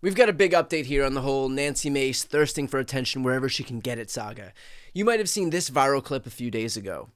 We've got a big update here on the whole Nancy Mace thirsting for attention wherever she can get it saga. You might have seen this viral clip a few days ago.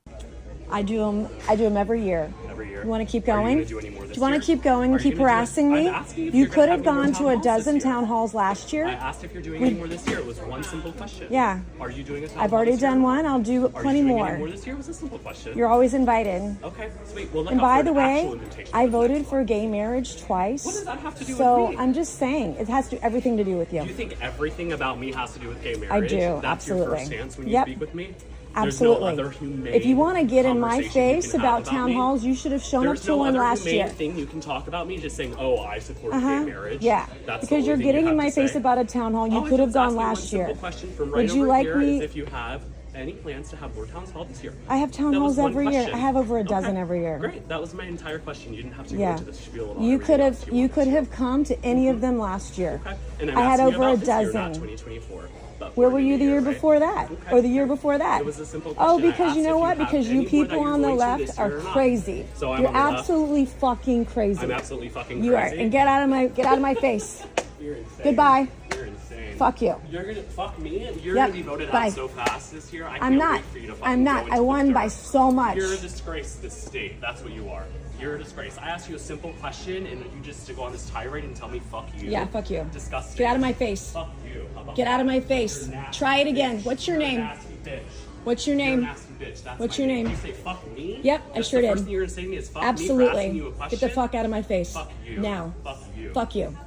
I do them every year. Every year. You want to keep going? Are you gonna do any more this Do you want year? to keep going and keep harassing me? I'm asking if You you're could gonna have gone any to more a town halls dozen this year. town halls last year. I asked if you're doing any more this year. It was one simple question. Yeah. Are you doing a town I've hall already this year? done one. I'll do Are plenty you doing more. any more this year? It was a simple question. You're always invited. Okay, sweet. Well, look And out by for the an way, actual invitation I for the voted next for one. gay marriage twice. What does that have to do So with me? I'm just saying, it has to everything to do with you. Do you think everything about me has to do with gay marriage? I do, That's absolutely. your first stance when you Yep. speak with me? Absolutely. There's no other humane If you want to get in my conversation you face can about have town me? halls, you should have shown up There's to no one other last humane year. thing you can talk about me just saying, oh, I support gay marriage. Yeah, That's the because you're only thing getting you in have my to face say. about a town hall. You Oh, I could have just gone asked you one last year. simple question from right Would you over like here me? is if you have any plans to have more town halls this year. I have town That was halls one every year. question. I have over a dozen Okay. every year. Great, that was my entire question. You didn't have to go Yeah. into the spiel about You everything could else have you you wanted could to. have come to any of them last year. Okay. And I'm I had asking you over a about this year, dozen. not 2024. But Where we're were in you the year right? before that? Okay. Or the year before that? It was a simple Oh, question. I because you asked know if what? have Because you any more people that you're on the going to left this are year or not. crazy. So I'm You're on the left. absolutely fucking crazy. I'm absolutely fucking You are. crazy. And get out of my face. You're insane. Goodbye. You're insane. Fuck you. You're gonna fuck me. You're Yep. gonna be voted Bye. out so fast this year. I I'm can't not. wait for you to fucking I'm go not. into I the won by dirt. so much. You're a disgrace to this state. That's what you are. You're a disgrace. I asked you a simple question, and you just to go on this tirade and tell me "fuck you." Yeah, fuck you. Disgusting. Get out of my face. Fuck you. How about Get out of my that? face. You're a nasty Try it again. bitch. What's your You're name? A nasty bitch. What's your You're a name? nasty bitch. That's What's my your name? You say "fuck me." Yep, I That's sure the did. First thing you're gonna say to me is "fuck me" for Absolutely. asking you a question. Get the fuck out of my face. Fuck you. Now. Fuck you. Fuck you.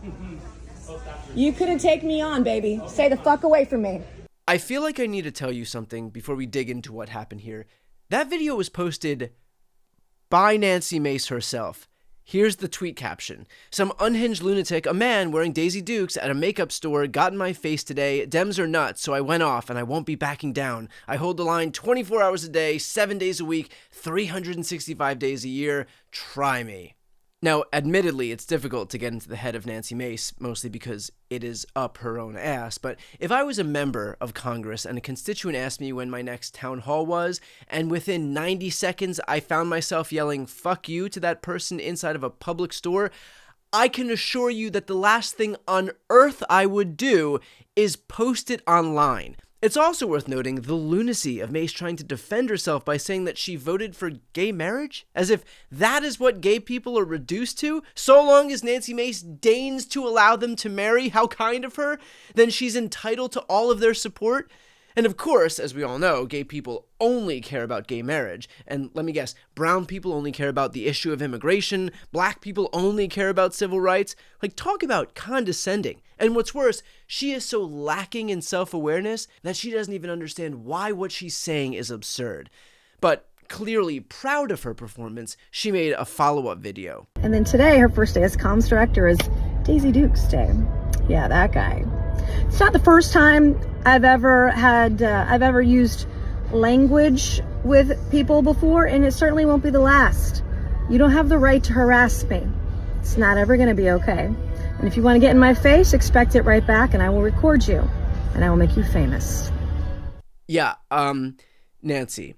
You couldn't take me on, baby. Stay the fuck away from me. I feel like I need to tell you something before we dig into what happened here. That video was posted by Nancy Mace herself. Here's the tweet caption. Some unhinged lunatic, a man wearing Daisy Dukes at a makeup store, got in my face today. Dems are nuts, so I went off and I won't be backing down. I hold the line 24 hours a day, 7 days a week, 365 days a year. Try me. Now, admittedly, it's difficult to get into the head of Nancy Mace, mostly because it is up her own ass, but if I was a member of Congress and a constituent asked me when my next town hall was, and within 90 seconds I found myself yelling, "fuck you" to that person inside of a public store, I can assure you that the last thing on earth I would do is post it online. It's also worth noting the lunacy of Mace trying to defend herself by saying that she voted for gay marriage, as if that is what gay people are reduced to. So long as Nancy Mace deigns to allow them to marry, how kind of her, then she's entitled to all of their support. And of course, as we all know, gay people only care about gay marriage. And let me guess, brown people only care about the issue of immigration, black people only care about civil rights. Like, talk about condescending. And what's worse, she is so lacking in self-awareness that she doesn't even understand why what she's saying is absurd. But clearly proud of her performance, she made a follow-up video. And then today, her first day as comms director is Daisy Dukes Day. Yeah, that guy. It's not the first time I've ever used language with people before, and it certainly won't be the last. You don't have the right to harass me. It's not ever going to be okay. And if you want to get in my face, expect it right back, and I will record you, and I will make you famous. Yeah, Nancy,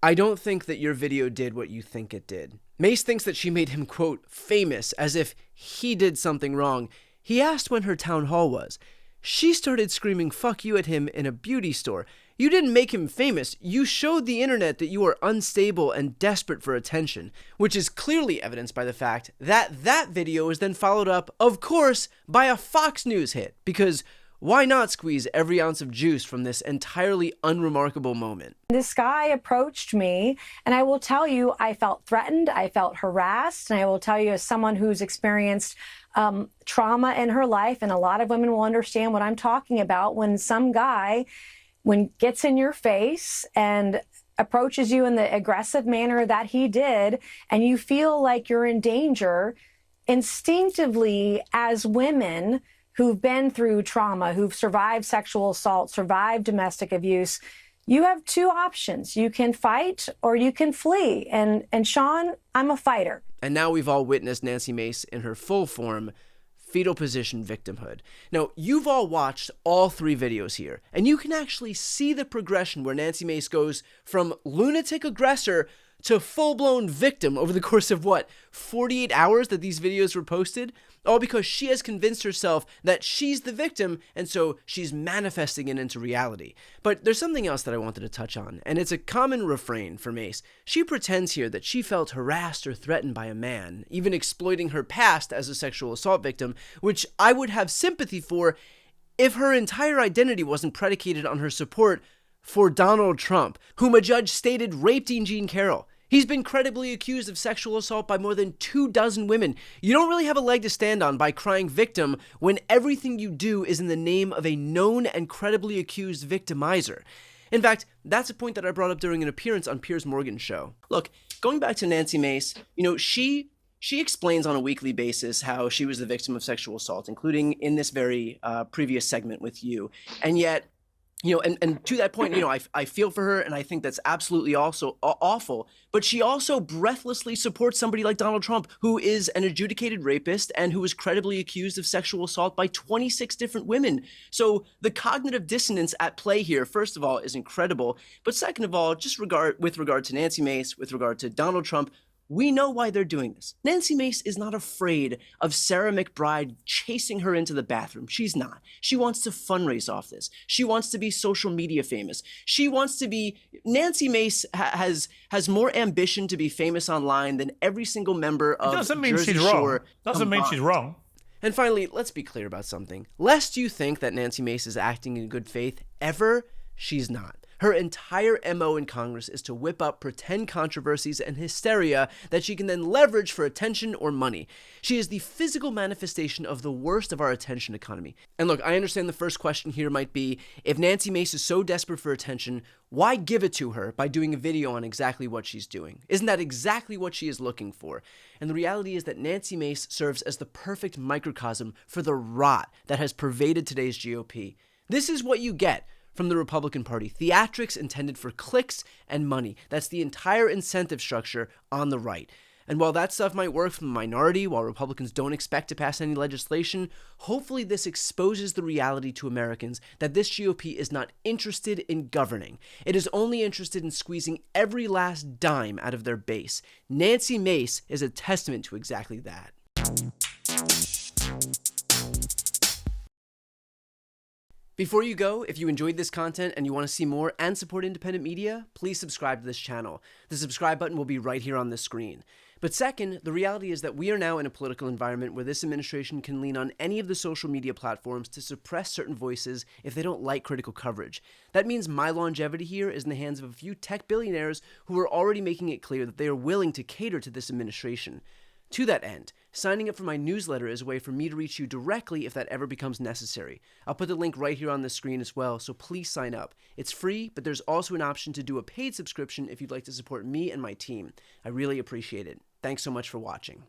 I don't think that your video did what you think it did. Mace thinks that she made him, quote, famous, as if he did something wrong. He asked when her town hall was. She started screaming "fuck you" at him in a beauty store. You didn't make him famous. You showed the internet that you are unstable and desperate for attention, which is clearly evidenced by the fact that that video is then followed up, of course, by a Fox News hit, because why not squeeze every ounce of juice from this entirely unremarkable moment? This guy approached me, and I will tell you, I felt threatened, I felt harassed, and I will tell you, as someone who's experienced trauma in her life, and a lot of women will understand what I'm talking about, when some guy gets in your face and approaches you in the aggressive manner that he did, and you feel like you're in danger, instinctively, as women who've been through trauma, who've survived sexual assault, survived domestic abuse, you have two options. You can fight or you can flee. And Sean, I'm a fighter. And now we've all witnessed Nancy Mace in her full form, fetal position victimhood. Now, you've all watched all three videos here, and you can actually see the progression where Nancy Mace goes from lunatic aggressor to full-blown victim over the course of, 48 hours that these videos were posted? All because she has convinced herself that she's the victim, and so she's manifesting it into reality. But there's something else that I wanted to touch on, and it's a common refrain for Mace. She pretends here that she felt harassed or threatened by a man, even exploiting her past as a sexual assault victim, which I would have sympathy for if her entire identity wasn't predicated on her support for Donald Trump, whom a judge stated raped Jean Carroll. He's been credibly accused of sexual assault by more than 24 women. You don't really have a leg to stand on by crying victim when everything you do is in the name of a known and credibly accused victimizer. In fact, that's a point that I brought up during an appearance on Piers Morgan's show. Look, going back to Nancy Mace, she explains on a weekly basis how she was the victim of sexual assault, including in this very previous segment with you. And yet, and to that point, I feel for her, and I think that's absolutely also awful. But she also breathlessly supports somebody like Donald Trump, who is an adjudicated rapist and who was credibly accused of sexual assault by 26 different women. So the cognitive dissonance at play here, first of all, is incredible. But second of all, with regard to Nancy Mace, with regard to Donald Trump, we know why they're doing this. Nancy Mace is not afraid of Sarah McBride chasing her into the bathroom. She's not. She wants to fundraise off this. She wants to be social media famous. Nancy Mace has more ambition to be famous online than every single member of Jersey Shore. Doesn't mean she's wrong. And finally, let's be clear about something. Lest you think that Nancy Mace is acting in good faith ever, she's not. Her entire MO in Congress is to whip up pretend controversies and hysteria that she can then leverage for attention or money. She is the physical manifestation of the worst of our attention economy. And look, I understand the first question here might be, if Nancy Mace is so desperate for attention, why give it to her by doing a video on exactly what she's doing? Isn't that exactly what she is looking for? And the reality is that Nancy Mace serves as the perfect microcosm for the rot that has pervaded today's GOP. This is what you get from the Republican Party. Theatrics intended for clicks and money. That's the entire incentive structure on the right. And while that stuff might work for the minority, while Republicans don't expect to pass any legislation, hopefully this exposes the reality to Americans that this GOP is not interested in governing. It is only interested in squeezing every last dime out of their base. Nancy Mace is a testament to exactly that. Before you go, if you enjoyed this content and you want to see more and support independent media, please subscribe to this channel. The subscribe button will be right here on the screen. But second, the reality is that we are now in a political environment where this administration can lean on any of the social media platforms to suppress certain voices if they don't like critical coverage. That means my longevity here is in the hands of a few tech billionaires who are already making it clear that they are willing to cater to this administration. To that end, signing up for my newsletter is a way for me to reach you directly if that ever becomes necessary. I'll put the link right here on the screen as well, so please sign up. It's free, but there's also an option to do a paid subscription if you'd like to support me and my team. I really appreciate it. Thanks so much for watching.